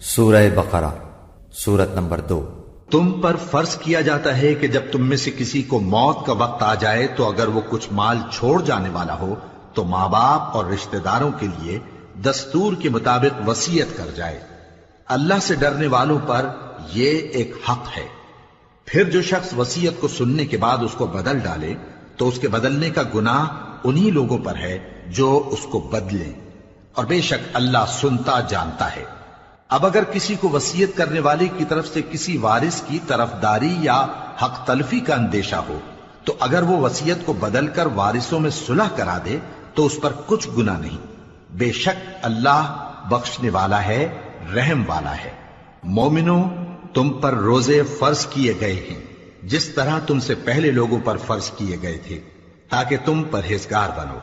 سورہ بقرہ سورت نمبر 2۔ تم پر فرض کیا جاتا ہے کہ جب تم میں سے کسی کو موت کا وقت آ جائے تو اگر وہ کچھ مال چھوڑ جانے والا ہو تو ماں باپ اور رشتہ داروں کے لیے دستور کے مطابق وصیت کر جائے۔ اللہ سے ڈرنے والوں پر یہ ایک حق ہے۔ پھر جو شخص وصیت کو سننے کے بعد اس کو بدل ڈالے تو اس کے بدلنے کا گناہ انہی لوگوں پر ہے جو اس کو بدلیں، اور بے شک اللہ سنتا جانتا ہے۔ اب اگر کسی کو وصیت کرنے والے کی طرف سے کسی وارث کی طرفداری یا حق تلفی کا اندیشہ ہو تو اگر وہ وصیت کو بدل کر وارثوں میں صلح کرا دے تو اس پر کچھ گناہ نہیں، بے شک اللہ بخشنے والا ہے، رحم والا ہے۔ مومنوں، تم پر روزے فرض کیے گئے ہیں جس طرح تم سے پہلے لوگوں پر فرض کیے گئے تھے، تاکہ تم پرہیزگار بنو۔